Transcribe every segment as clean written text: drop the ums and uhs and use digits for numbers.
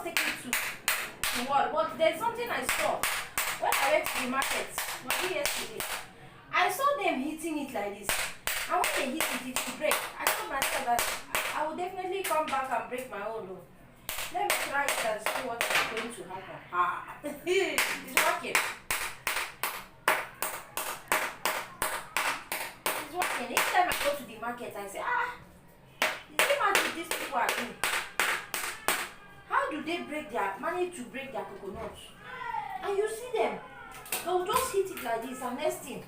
take it to work. But there's something I saw when I went to the market yesterday. I saw them hitting it like this. And when they hit it, it will break. I told myself that I will definitely come back and break my own. Let me try it and see what is going to happen. It's working. It's working. Each time I go to the market, I say, is it magic these people are doing? How do they manage to break their coconuts? And you see them, they'll just hit it like this and next thing.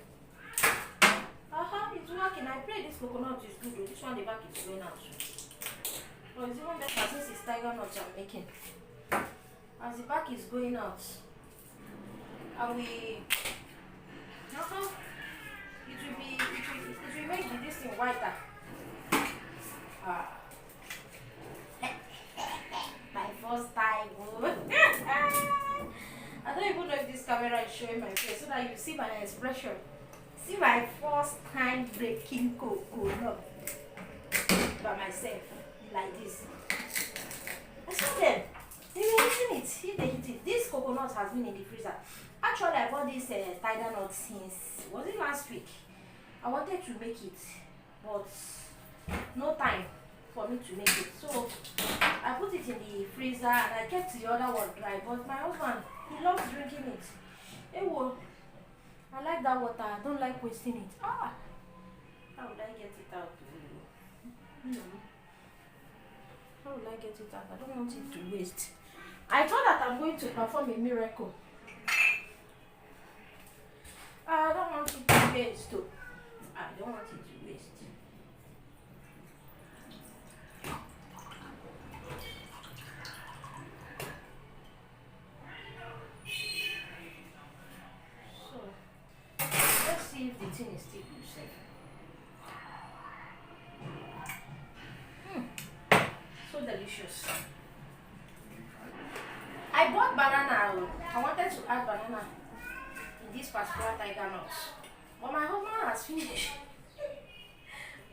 It's working. I pray this coconut is good though. This one the back is going out. But it's even better since it's tiger nuts I'm making. As the back is going out, and we it will make this thing whiter. My first time. I don't even know if this camera is showing my face so that you see my expression. See my first time breaking coconut by myself like this. I saw them. They were eating it. See, they eat it. This coconut has been in the freezer. Actually, I bought this tiger nut since, was it last week? I wanted to make it, but no time for me to make it. So I put it in the freezer and I kept the other one dry. But my husband, he loves drinking it. I like that water. I don't like wasting it. How would I get it out? How will I get it out? I don't want it to waste. I thought that I'm going to perform a miracle. I don't want it to waste too. I don't want it to waste. So, let's see if the thing is still safe. So delicious. I bought banana. I wanted to add banana in this particular tiger nuts, but my husband has finished.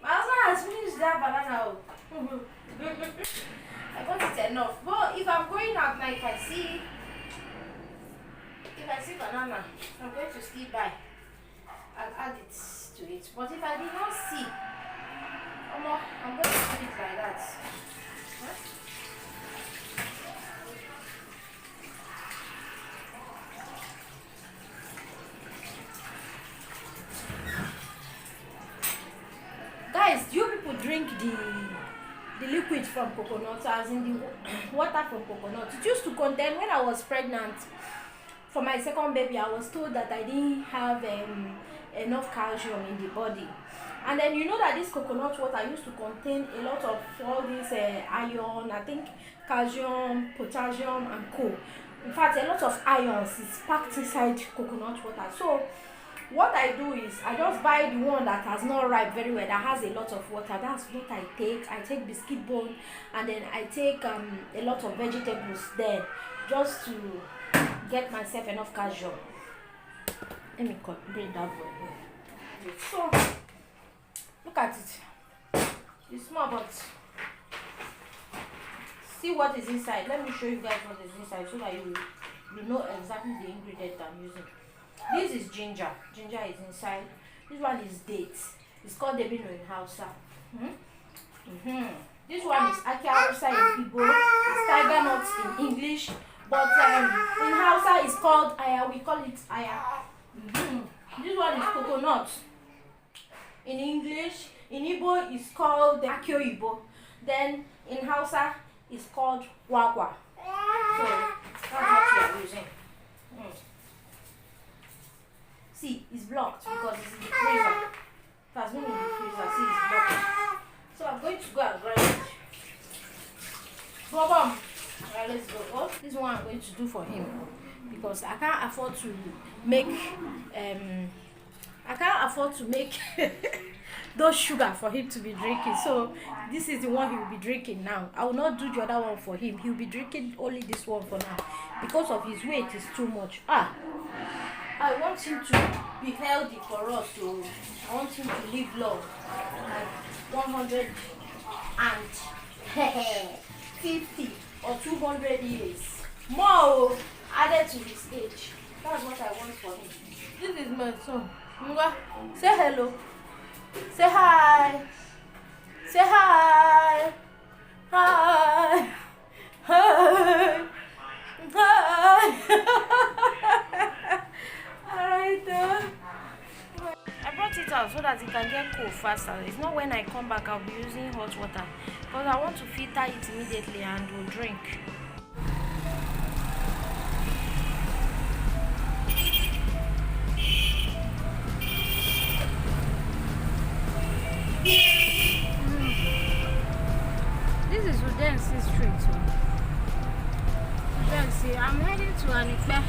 My husband has finished that banana. I got it enough. But if I'm going out now, if I see banana, I'm going to still buy and add it to it. But if I did not see, I'm going to do it like that. Guys, do you people drink the liquid from coconut, as in the water from coconut? It used to contain, when I was pregnant for my second baby, I was told that I didn't have enough calcium in the body. And then you know that this coconut water used to contain a lot of all this iron, I think calcium, potassium and co. In fact, a lot of ions is packed inside coconut water. So what I do is I just buy the one that has not ripe very well, that has a lot of water. That's what I take. I take biscuit bone, and then I take a lot of vegetables there, just to get myself enough calcium. Let me bring that bowl here. So look at it. It's small, but see what is inside. Let me show you guys what is inside so that you know exactly the ingredient I'm using. This is ginger. Ginger is inside. This one is dates. It's called debino in Hausa. This one is Aki Hausa in Igbo. It's tiger nuts in English. But in Hausa it's called aya. We call it aya. This one is coconut in English. In Igbo it's called the Akio Igbo. Then in Hausa it's called wagwa. So that's what we are using. See, it's blocked because it's in the freezer. It has been in the freezer. See, it's blocked. So I'm going to go and grind it. Alright, let's go. Well, this is what I'm going to do for him, because I can't afford to make those sugar for him to be drinking. So this is the one he will be drinking now. I will not do the other one for him. He will be drinking only this one for now because of his weight is too much. I want him to be healthy for us, so I want him to live long, like 150. or 200 years. More added to his age. That's what I want for him. This is my son. Say hello. Say hi. Say hi. Hi. Hi. Hi. Alright. I brought it out so that it can get cold faster. It's not when I come back I'll be using hot water, because I want to filter it immediately and we'll drink. This is Udensi Street. Udensi, I'm heading to Anikpe.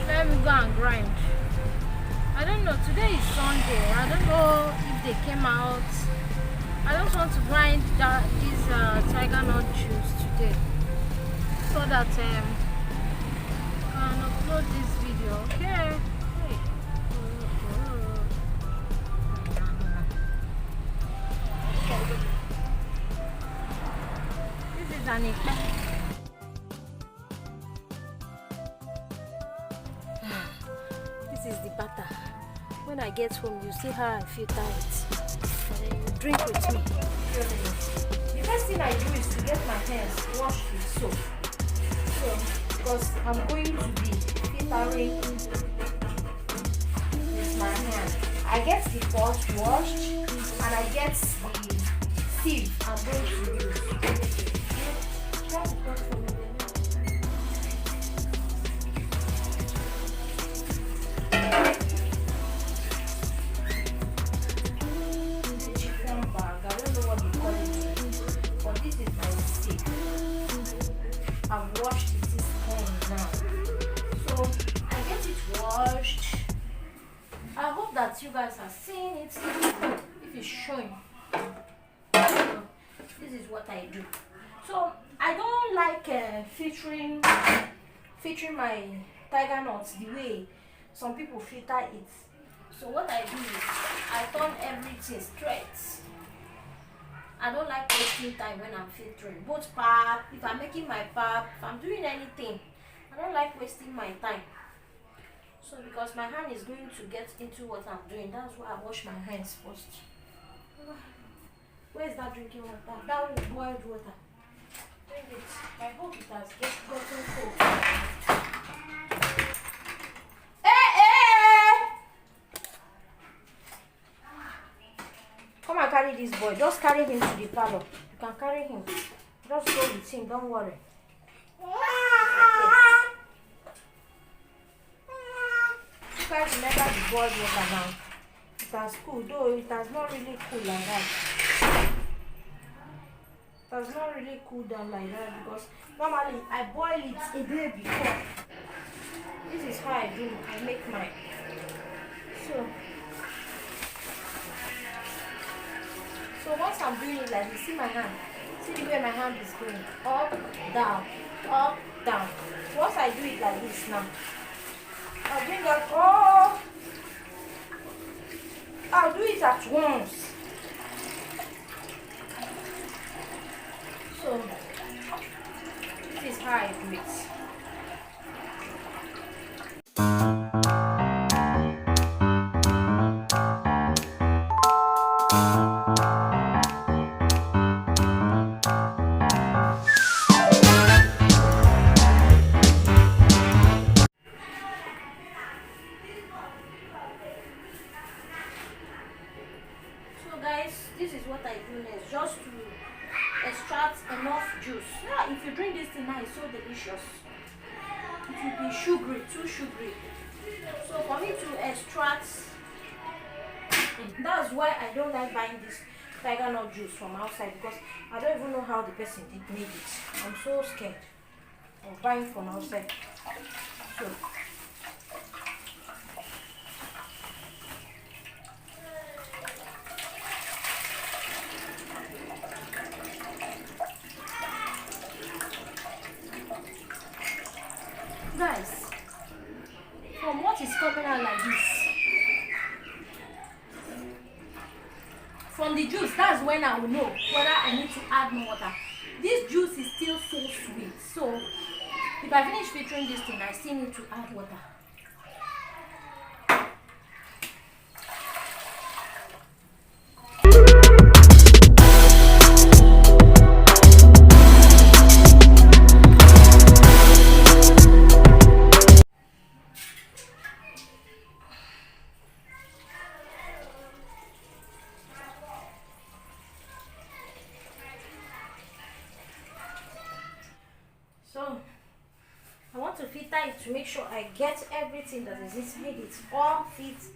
Let me go and grind. I don't know, today is Sunday. I don't know if they came out. I just want to grind this tiger nut juice today so that I can upload this video. Okay. Hey. This is Anikpe. This is the butter. When I get home, you see how I filter it. And then you drink with me. The first thing I do is to get my hands washed with soap. So, because I'm going to be filtering with my hand. I get the pot washed and I get the sieve I'm going to use. I've washed it this morning now. So I get it washed. I hope that you guys are seeing it. If it's showing. So, this is what I do. So I don't like filtering my tiger nuts the way some people filter it. So what I do is I turn everything straight. I don't like wasting time when I'm filtering. Both pap, if I'm making my pap, if I'm doing anything, I don't like wasting my time. So because my hand is going to get into what I'm doing, that's why I wash my hands first. Where is that drinking water? That was boiled water. Drink it. I hope it has gotten cold. Come and carry this boy. Just carry him to the parlor. You can carry him. Just go with him. Don't worry. You guys remember the boiled water now. It has cooled, though it has not really cooled like that. It has not really cooled down like that because normally I boil it a day before. This is how I do. I make mine. So once I'm doing it like you see my hand, see the way my hand is going up, down, up, down. Once I do it like this now, I'll bring up all. I'll do it at once. So this is how I do it. This is what I do next, just to extract enough juice. Yeah, if you drink this thing now, it's so delicious. It will be sugary, too sugary. So for me to extract, that's why I don't like buying this tiger nut juice from outside, because I don't even know how the person did make it. I'm so scared of buying from outside. So guys, from what is coming out like this, from the juice, that's when I will know whether I need to add more water. this juice is still so sweet. So if I finish filtering this thing, I still need to add water. So I want to filter it to make sure I get everything that is inside it. All fits.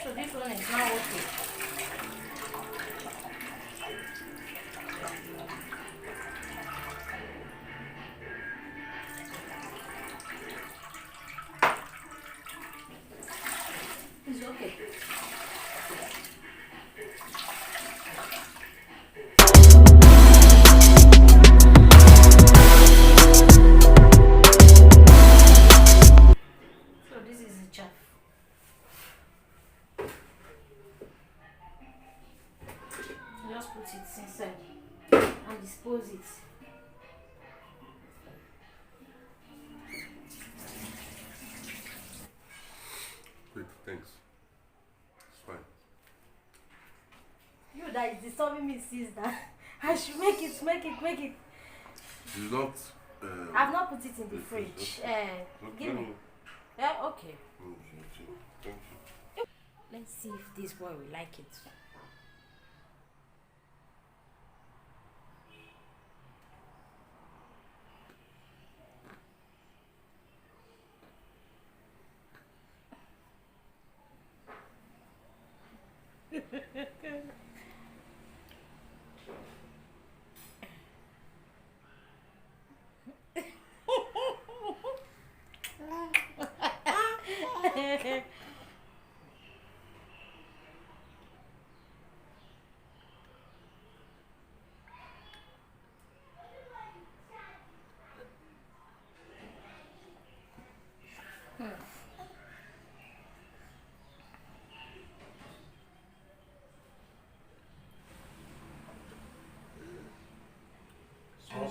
So this one is now okay. It's okay. So this is the chaff. Just put it inside and dispose it. Wait, thanks. It's fine. You that is disturbing me, sister. I should make it. It's not. I've not put it in the fridge. Give me. Yeah, okay. Thank you. Let's see if this boy will like it.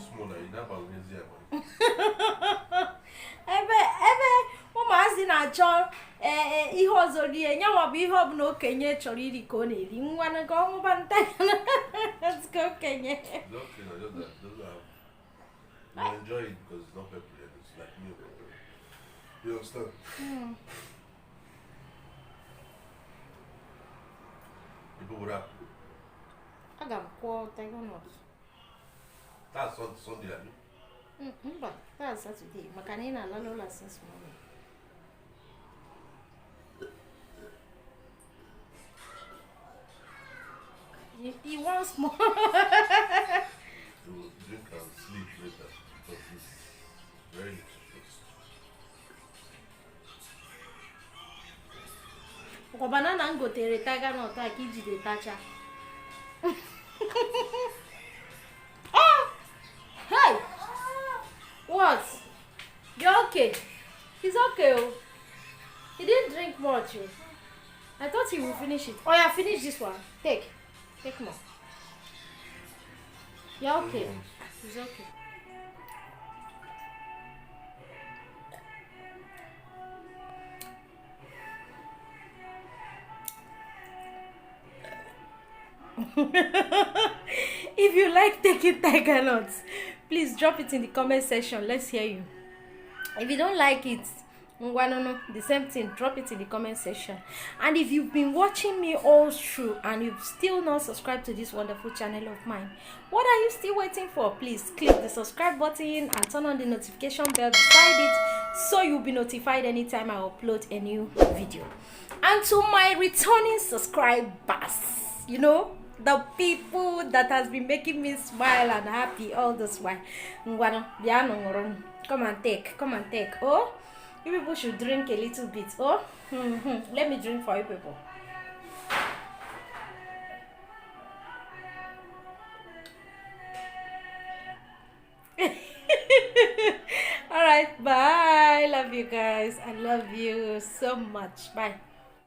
Small, you never win there. ebe ụmụazị na-achọ ihe ọzọ rie nye ma ọ bụ ihe ọ bụla okenye chọrọ iri ka ọ na-eri nwa ka ọ nwụba nta ka okenye. It's okay, no, just that. You enjoy it because it's not peppery, it's like milk. You understand? People would have. Aga m kwụọ Tiger Nut. That's Sunday, I mean. Mba, that's Saturday. Maka na ị na-ala n'ụlọ since morning. He wants more. To drink and sleep later because it's very nutritious. Kwa banana m gotere Tiger Nut a ka ijide tacha. Hey! What? You're okay? He's okay. Oh. He didn't drink much. Oh. I thought he would finish it. Oh yeah, finish this one. Take more. You're okay. He's okay. If you like taking Tiger Nuts, please drop it in the comment section. Let's hear you. If you don't like it, the same thing, drop it in the comment section. And if you've been watching me all through and you've still not subscribed to this wonderful channel of mine, what are you still waiting for? Please click the subscribe button and turn on the notification bell beside it so you'll be notified anytime I upload a new video. And to my returning subscribers, you know, the people that has been making me smile and happy all this while, come and take. Oh, you people should drink a little bit. Oh, let me drink for you people. All right, bye. love you guys. I love you so much. Bye.